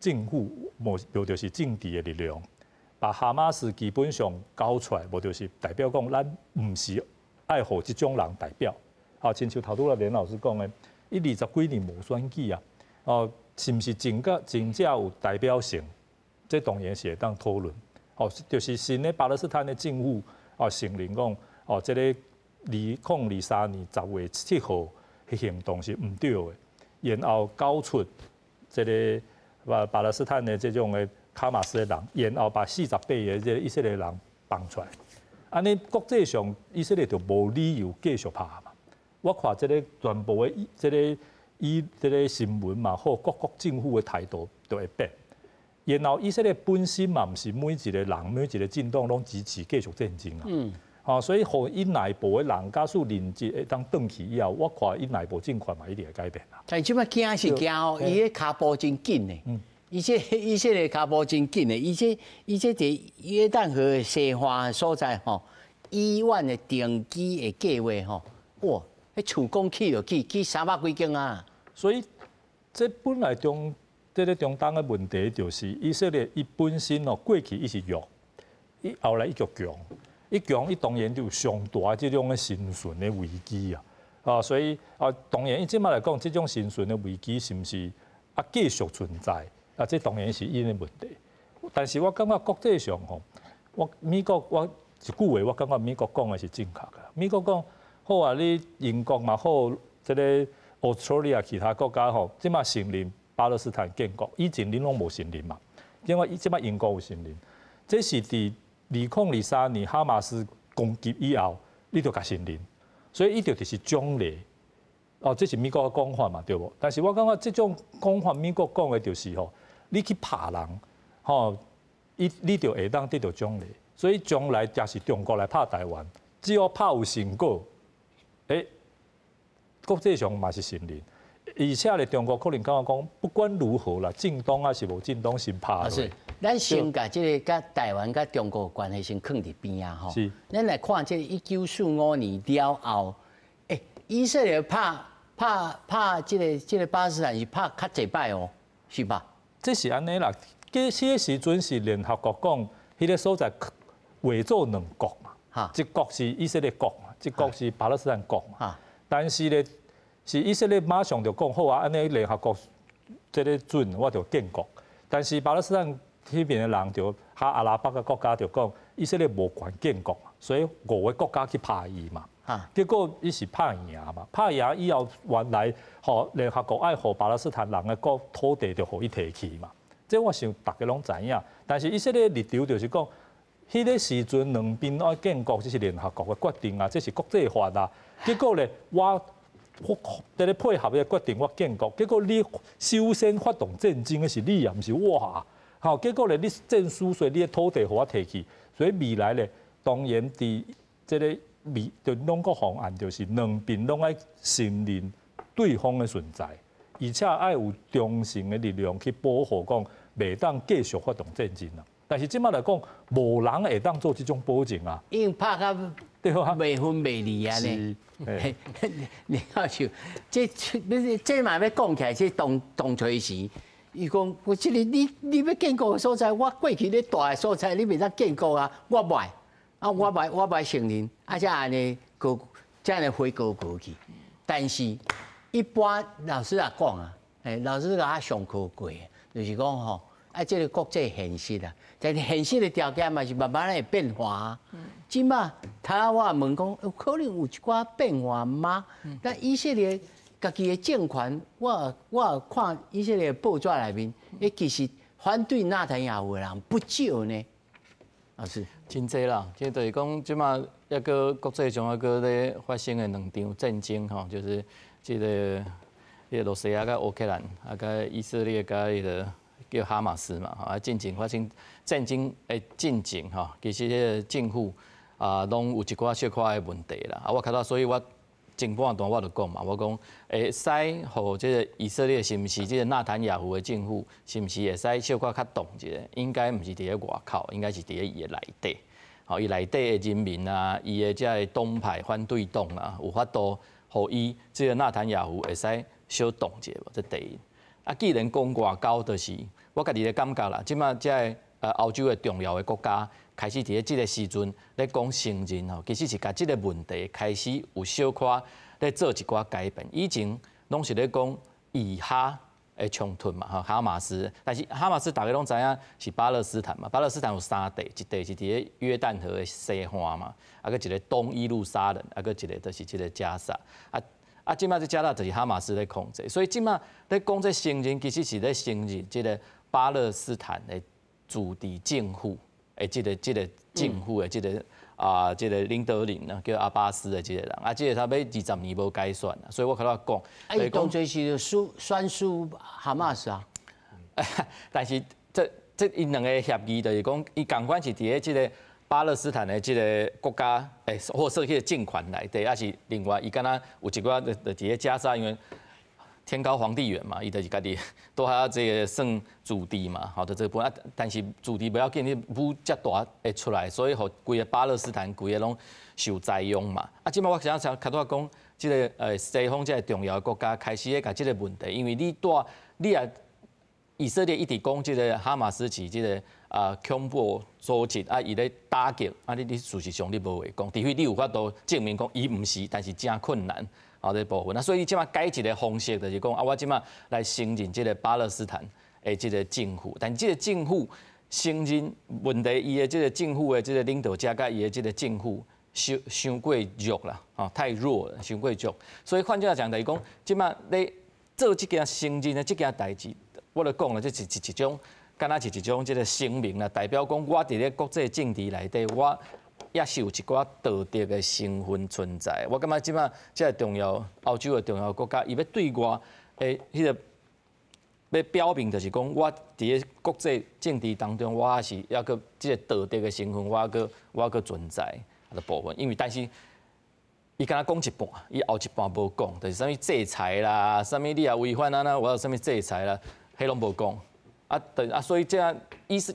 政府无就是政治的力量，把哈马斯基本上搞出来，无就是代表讲咱唔是爱互即种人代表。亲像头拄仔连老师讲的，伊20几年无选举啊，是毋是真正有代表性？这当然是会当讨论。就是新的巴勒斯坦的政府承认讲，这个2023年10月7号的行动是唔对的，然后搞出这个。巴勒斯坦的这种的哈马斯的人，然后把48个这以色列人放出来，安尼国际上以色列就无理由继续拍嘛。我看这个全部的这个新闻嘛，或各国政府的态度都会变。然后以色列本身嘛，唔是每一个人、每一个政党拢支持继续战争啊。所以，互伊内部的人，假使连接会当转去以后，我看伊内部政权嘛一定会改变啦。但即摆惊是惊伊个脚步真紧的，伊这个脚步真紧的，伊这伫约旦河的西岸所在医院的定期的计划哇，迄厝讲起就起300几间啊。所以，这本来这个中东的问题就是以色列伊本身过去伊是弱，伊后来伊就强。伊当然就有上大这种的生存的危机所以当然伊即摆来讲，这种生存的危机是毋是继续存在这当然是因的问题。但是我感觉国际上美国我一句话，我感觉美国讲的是正确的。美国讲好啊，你英国嘛好，这个 Australia 其他国家即摆承认巴勒斯坦建国，以前恁拢无承认嘛，因为即摆英国有承认，这是伫2023年哈马斯攻击以后，你就甲承认，所以伊就是奖励。这是美国的讲法嘛，对无？但是我感觉这种讲法，美国讲的就是你去拍人，你就会当得到奖励。所以将来假是中国来拍台湾，只要拍有成果，国际上嘛是承认。而且咧，中国可能感觉讲，不管如何啦，正当还是无正当，先拍落。是，咱先甲这个甲台湾甲中国关系先放伫边啊，是。咱来看这1945年了后，以色列拍这个巴勒斯坦是拍较济摆是吧？这是安尼啦，迄个时阵是联合国讲，迄个所在划做两国嘛，一国是以色列国嘛，一国是巴勒斯坦国嘛。但是咧。是以色列马上就讲好啊，安尼联合国这个准我就建国，但是巴勒斯坦迄边的人就阿拉伯嘅国家就讲以色列无权建国，所以5个国家去拍伊嘛，结果伊是拍赢嘛，拍赢以后原来联合国爱互巴勒斯坦人嘅土地就互伊摕去嘛，这我想大家拢知影。但是以色列立场就是讲，迄个时阵两边爱建国，这是联合国的决定啊，这是国际法啊。结果咧，我在咧配合的决定，我建国。结果你首先发动战争的是你啊，毋是我啊。好，结果咧，你战输，所以你的土地互我摕去。所以未来咧，当然伫这个就拢个方案，就是两边拢爱承认对方的存在，而且爱有中性的力量去保护讲，袂当继续发动战争啊。但是即摆来讲，无人会当做这种保证啊。因拍甲对啊，袂分袂离啊呢。你好像这嘛要讲起来，这当初时，伊讲我这里你要建国的所在，我过去咧大的所在，你袂当建国啊，我袂啊，我袂承认，啊，才安尼过，才安尼回过去。但是一般老师也讲啊，老师甲我上课过，就是讲吼。啊，这个国际现实啊，但是现实的条件嘛是慢慢会变化啊。即马他我问讲，可能有一寡变化吗？但以色列家己的政权，我看以色列报纸内面，其实反对纳坦雅胡的人不少呢。老师，真济啦，即就是讲，即马一个国际上一个咧发生的两场战争吼，就是这个罗西亚甲乌克兰，啊甲以色列甲迄个。叫哈马斯嘛，啊，进前发生战争的进程吼，其实迄个政府啊，拢有一寡小可的问题啦。啊，我看到，所以我前半段我就讲嘛，我讲会使互即个以色列是毋是即个纳坦雅胡的政府，是毋是会使小可较动一下？应该毋是伫咧外口，应该是伫咧伊的内底。吼，伊内底的人民啊，伊的即个党派反对党啊，有法度互伊即个纳坦雅胡会使小动一下无？这第一。啊，既然讲外交，就是我家己咧感觉啦，即马即个欧洲的重要的国家开始伫咧即个时阵咧讲承认吼，其实是甲即个问题开始有小可咧做一寡改变。以前拢是咧讲以哈的冲突嘛，哈马斯，但是哈马斯大家拢知影是巴勒斯坦嘛，巴勒斯坦有三地，一地是伫咧约旦河的西岸嘛，啊个一个东耶路撒冷，啊个一个就是即个加沙啊，即摆这加纳就是哈马斯咧控制，所以即摆咧讲这承认，其实是咧承认即个巴勒斯坦的主地政府的即个政府的即个领导人呢，叫阿巴斯的即个人，啊，即个他要20年无改选啊，所以我看到讲，伊当作是宣输哈马斯啊，但是这因两个协议就是讲，伊共款是伫咧即个。巴勒斯坦的这个国家，或者迄个政权内底，还是另外伊敢若有一寡就伫咧加沙，因为天高皇帝远嘛，伊就是家己都还要这个算主地嘛，好的这部分，但是主地不要紧，你武遮大会出来，所以互规个巴勒斯坦规个拢受灾殃嘛。啊，即摆我想看到讲，即个西方这个重要的国家开始咧甲即个问题，因为你也以色列一直讲即个哈马斯是即个。恐怖组织啊，伊咧打击啊，你事实上你无话讲，除非你有法度证明讲伊毋是，但是真困难啊，这部分啊，所以你即马改一个方式，就是讲啊，我即马来承认即个巴勒斯坦的即个政府，但即个政府承认问题，伊的即个政府的即个领导者甲伊的即个政府伤过弱啦，啊，太弱了，伤过弱，所以换句话讲，就是讲即马咧做即件承认的即件代志，我咧讲了，这是一种。敢若是一种即个声明啦，代表讲我伫咧国际政治内底，我也是有一寡道德的成分存在。我感觉即摆即个重要欧洲的重要国家，伊要对我迄个要表明，就是讲我伫咧国际政治当中，我也是抑个即个道德的成分，我个存在的部分。因为但是伊敢若讲一半，伊后一半无讲，就是啥物制裁啦，啥物你也违反我有啥物制裁啦，迄拢无讲。所以这样意思，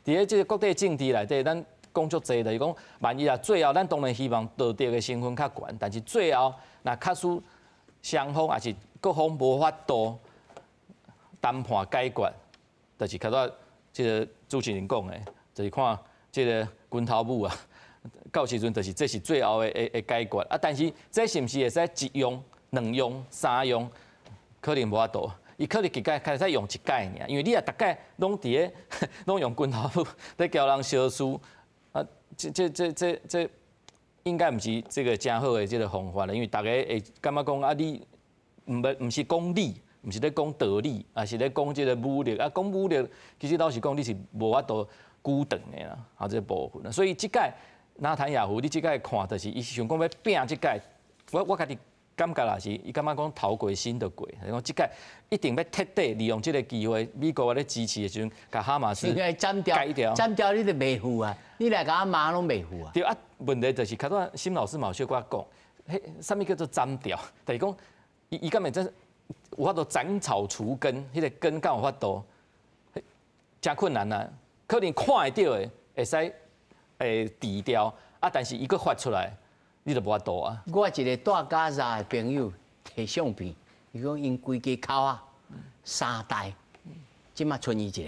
伫咧即个国际政治内底，咱讲足济，就是讲，万一最后咱当然希望道德的成分较悬，但是最后若确实双方也是各方无法度谈判解决，就是看到即个主持人讲的，就是看即个拳头舞啊，到时阵就是这是最后的解决啊，但是这是毋是会使一用、两用、三用，可能无法度。伊可能开始用一届尔，因为你也大概拢伫咧，拢用拳头舞咧叫人相输啊，这应该毋是这个真好的这个方法了，因为大家会感觉讲啊，你毋是讲理，毋是咧讲道理，啊是咧讲即个武力啊。讲武力，其实老实讲，你是无法度久长的啦，啊这部分。所以即届纳坦雅胡，你即届看就是伊想讲要拼即届，我家己感觉啦是，伊感觉讲头过身就过，讲即届一定要彻底利用即个机会，美国咧支持的时阵，甲哈马斯斩掉，斩掉你就袂付啊，你来甲我骂拢袂付啊。对啊，问题就是，较早辛老师嘛有小可讲，迄啥物叫做斩掉？就是讲伊敢会真有法度斩草除根，迄个根敢有法度，真困难啊。可能看会到的，会使治掉啊，但是伊佫发出来，你就无法度啊。我一个住加沙的朋友摕相片，伊讲因规家口啊3代，即马剩伊一个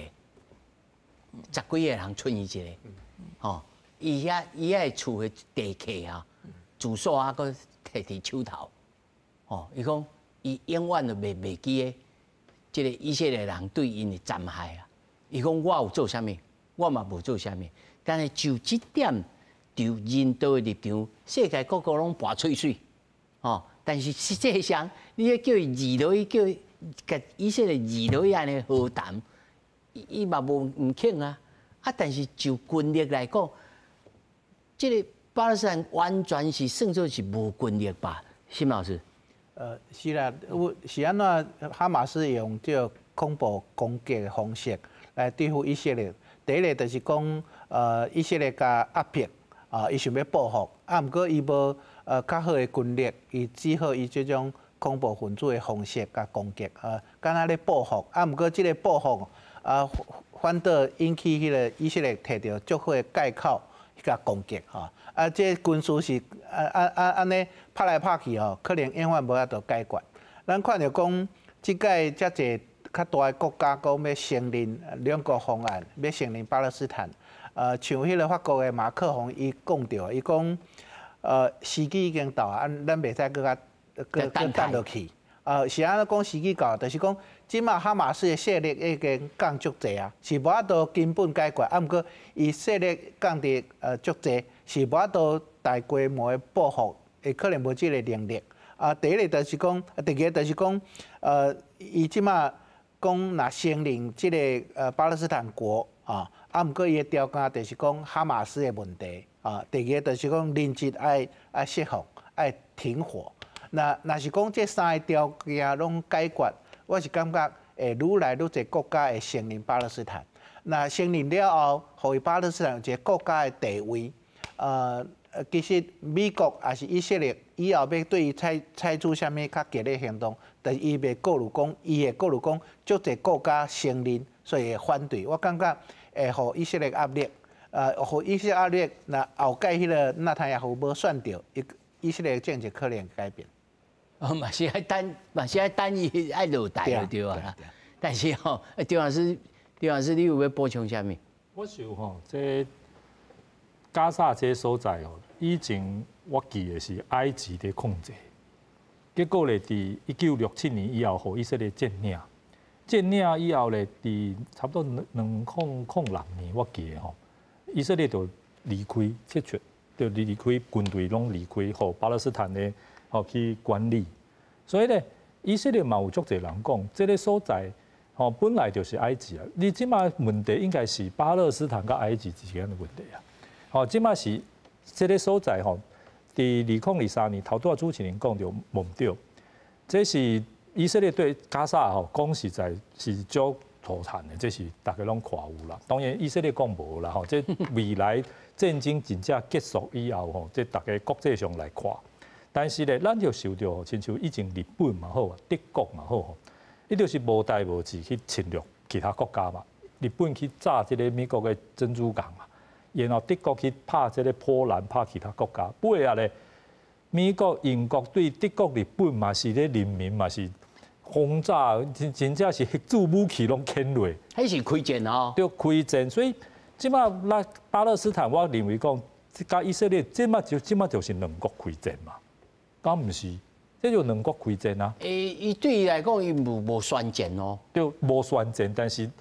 ，10几个人剩伊一个，吼，伊遐厝的地客啊，住所啊，佫摕伫手头，吼，伊讲伊永远都袂记的，即个以色列人对因的残害啊。伊讲我有做啥物，我嘛无做啥物，但是就即点。就人道的立场，世界各国拢拔喙水，哦，但是实际上，你要叫伊移落去，叫甲以色列移落去安尼和谈，伊嘛唔肯啊。啊，但是就军力来讲，这个巴勒斯坦完全是算作是无军力吧？辛老师？是啦，是安怎哈马斯用这个恐怖攻击的方式来对付以色列？第一个就是讲，以色列甲压迫。伊想要报复，毋过伊无较好的军力，伊只好以这种恐怖分子的方式甲攻击，敢若咧报复，毋过即个报复，反倒引起迄个以色列摕到足好的介口甲攻击，这军事是安尼拍来拍去可能永远无法度解决。咱看到讲，即届遮济较大的国家讲要承认两国方案，要承认巴勒斯坦。像迄个法国的马克宏，伊讲着，伊讲，时机已经到啊，咱袂使佫等落去。是安尼讲时机到，就是讲，即马哈马斯的势力已经降足济啊，是无法度根本解决。毋过，伊势力降得足济，是无法度大规模的报复，会可能无即个能力。第一个就是讲，第二个就是讲，伊即马讲若承认即个巴勒斯坦国毋过伊的条件就是讲哈马斯的问题第二就是讲人质爱释放，爱停火。若是讲这3个条件拢解决，我是感觉会愈来愈侪国家会承认巴勒斯坦。若承认了后，互伊巴勒斯坦有一个国家的地位。其实美国也是以色列以后要对伊采取啥物较激烈行动，但是伊袂顾虑讲，伊会顾虑讲，足侪国家承认，所以会反对。我感觉会互以色列压力，互以色列压力。那后届迄个纳坦雅胡无选到，以色列政治可能改变。嘛是爱等伊爱落台就对啊。但是张老师，你有要补充啥物？我想这加沙这所在以前我记的是埃及的控制，结果咧，伫1967年以后，互以色列占领。占领以后咧，伫差不多2006年，我记的以色列就离开撤出，就离开军队拢离开，互巴勒斯坦的去管理。所以咧，以色列嘛有足侪人讲，这个所在本来就是埃及啊。你即马问题应该是巴勒斯坦甲埃及之间的问题啊。即马是这个所在伫2023年头拄主持人讲着忘掉，这是以色列对加沙讲实在是足土产的，这是大家拢看有啦。当然以色列讲无啦这未来战争真正结束以后这大家国际上来看。但是咧，咱就受到亲像以前日本嘛好，德国嘛好，伊就是无代无志去侵略其他国家嘛。日本去炸这个美国的珍珠港嘛。然后德国去拍这个波兰，拍其他国家，尾啊咧，美国、英国对德国、日本嘛是咧人民嘛是轰炸，真正是核子武器拢牵落。迄是开战哦。对，开战，所以即马巴勒斯坦，我认为讲，甲以色列即马就是两国开战嘛，敢毋是？这就两国开战啊。伊对伊来讲，伊无宣战哦。对，无宣战，但是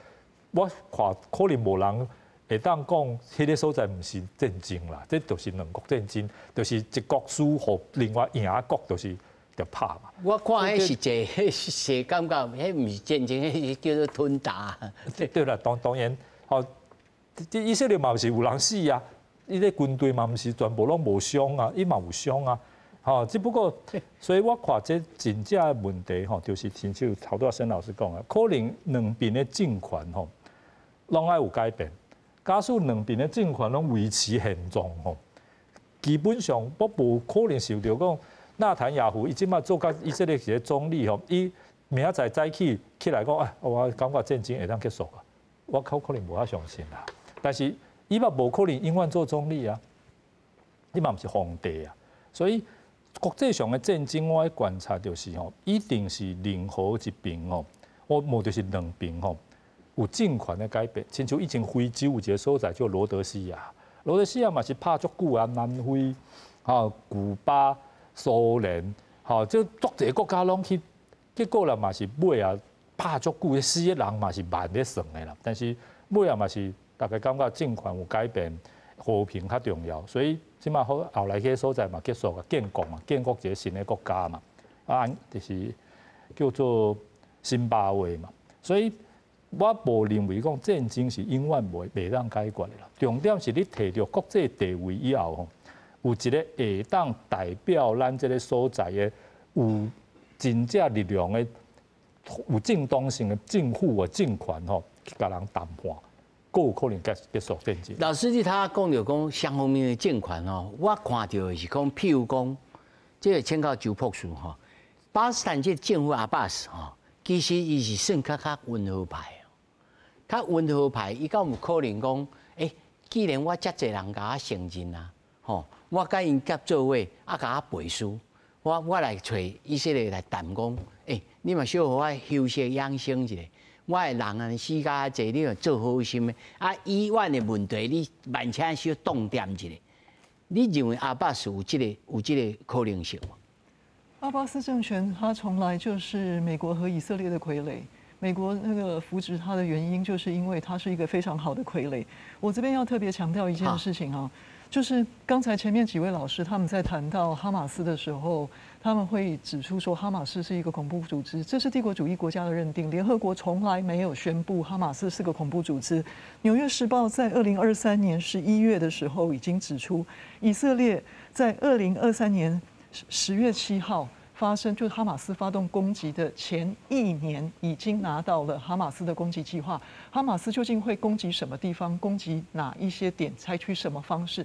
我看可能无人。会当讲，迄个所在毋是战争啦，这就是两国战争，就是一国输互另外赢国，就是就拍嘛。我看迄是感觉，迄毋是战争，迄是叫做吞打。对啦，当然，吼，以色列嘛是有人死啊，伊个军队嘛毋是全部拢无伤啊，伊嘛有伤啊。吼，只不过，所以我看这真正的问题吼，就是亲像头拄沈老师讲的，可能两边的政权吼，拢爱有改变。假使两边的政权拢维持现状吼，基本上我无可能受到讲纳坦雅胡伊即马做甲以色列一个总理吼，伊明仔载早起来讲，哎，我感觉战争会当结束啊，我可能无法相信啦。但是伊嘛无可能永远做总理啊，伊嘛毋是皇帝啊，所以。国际上的战争，我观察就是吼，一定是任何一边吼，我无就是两边吼，有政权的改变。亲像以前非洲有一个所在叫罗德西亚，罗德西亚嘛是拍足久啊，南非、吼古巴、苏联，吼即足侪国家拢去，结果啦嘛是尾啊拍足久，死的人嘛是万咧算的啦。但是尾啊嘛是大家感觉政权有改变，和平较重要，所以。即马后来迄个所在嘛结束啊，建国嘛，建国一个新的国家嘛，啊，就是叫做津巴威嘛。所以我无认为讲战争是永远袂当解决的啦。重点是你摕到国际地位以后吼，有一个会当代表咱这个所在的有真正力量的、有正当性的政府的政权吼，去甲人谈判。有可能结束战争。老师，他讲到讲双方面的政权哦，我看到的是讲，譬如讲，这个请教周博士哈，巴勒斯坦这政府阿巴斯哈，其实伊是算较温和派哦，较温和派，伊敢有可能讲，既然我遮侪人甲我承认啊，吼，我甲因合作伙，啊甲我背书，我来找以色列来谈讲，你嘛小互我休息养生一下。我的人啊，死甲济，你要做好心的。啊，以阮的问题，你慢请小动点一下。你认为阿巴斯有这个可能性吗？阿巴斯政权它从来就是美国和以色列的傀儡。美国那个扶植它的原因，就是因为它是一个非常好的傀儡。我这边要特别强调一件事情啊，就是刚才前面几位老师他们在谈到哈马斯的时候，他们会指出说哈马斯是一个恐怖组织，这是帝国主义国家的认定。联合国从来没有宣布哈马斯是个恐怖组织。纽约时报在2023年11月的时候已经指出，以色列在2023年10月7号。发生就是哈马斯发动攻击的前1年，已经拿到了哈马斯的攻击计划。哈马斯究竟会攻击什么地方？攻击哪一些点？采取什么方式？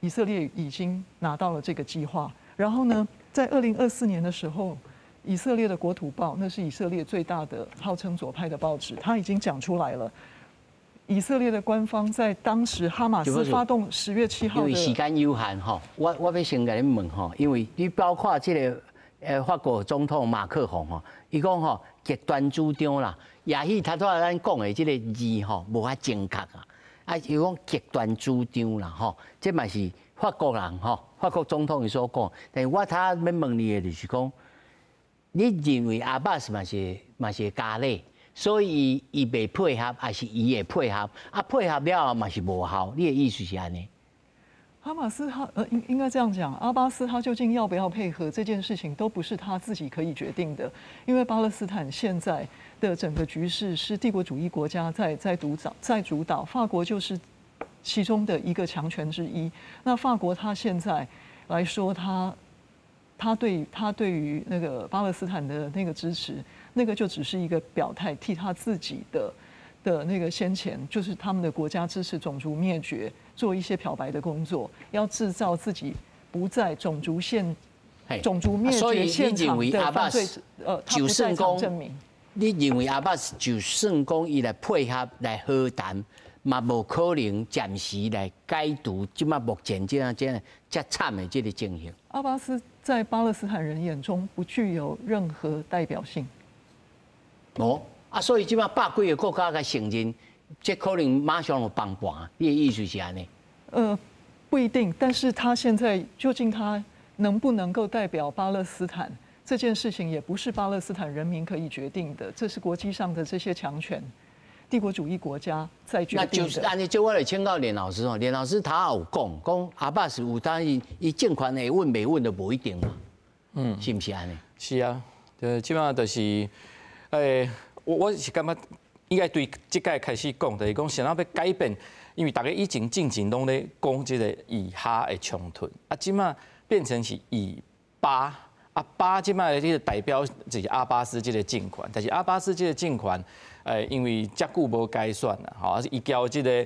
以色列已经拿到了这个计划。然后呢，在2024年的时候，以色列的国土报，那是以色列最大的号称左派的报纸，他已经讲出来了。以色列的官方在当时哈马斯发动10月7号的，因为时间有限哈，我要先甲你问哈，因为你包括这个法国总统马克宏哈，伊讲吼极端主张啦，也许他咱讲的这个字吼无法正确啊，啊伊讲极端主张啦吼，这嘛是法国人吼，法国总统伊所讲，但是我他要问你的就是讲，你认为阿巴斯嘛是假嘞？所以伊袂配合，还是伊会配合？啊，配合了后嘛是无效。你的意思是安尼？哈马斯他应该这样讲，阿巴斯他究竟要不要配合这件事情，都不是他自己可以决定的。因为巴勒斯坦现在的整个局势是帝国主义国家在主导，法国就是其中的一个强权之一。那法国他现在来说，他对于那个巴勒斯坦的那个支持。那个就只是一个表态，替他自己的那个先前就是他们的国家支持种族灭绝，做一些漂白的工作，要制造自己不在种族灭绝现场的犯罪，他不在场证明。你认为阿巴斯就算讲伊来配合来和谈，嘛无可能暂时来解读即马目前这样惨的这个情形。阿巴斯在巴勒斯坦人眼中不具有任何代表性。所以即马百几个国家嘅承认，这可能马上就崩盘。你的意思是安尼？不一定。但是他现在究竟他能不能够代表巴勒斯坦这件事情，也不是巴勒斯坦人民可以决定的，这是国际上的这些强权、帝国主义国家在决定的。那就是安尼，就我来请教连老师哦。连老师他有讲阿巴斯有当伊政权会稳袂稳都无一定嘛。是不是安尼？是啊，即马就是，我是感觉应该对即届开始讲，就是讲想要要改变，因为大家以前进前拢咧讲即个以哈的冲突，啊，即马变成是以巴。巴即摆这个代表就是阿巴斯这个政权，但是阿巴斯这个政权，因为遮久无改选啦，吼，伊交这个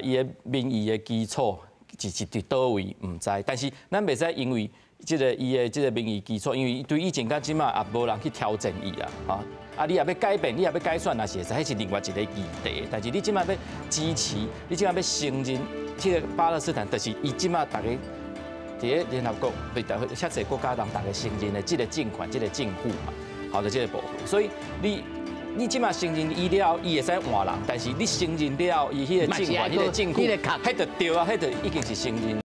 伊的民意的基础是伫倒位唔知，但是咱袂使因为这个伊的这个民意基础，因为对以前甲即摆也无人去挑战伊啊，啊，你也要改变，你也要改选，那是会使，迄是另外一个议题。但是你即摆要支持，你即摆要承认这个巴勒斯坦，就是伊即摆大家。伫个联合国对大遐侪国家人大家承认的这个政权、这个政府嘛，好的这个部分。所以你即马承认伊了，伊会使换人，但是你承认了伊迄个政权、迄个政府，迄就对啊，迄就已经是承认。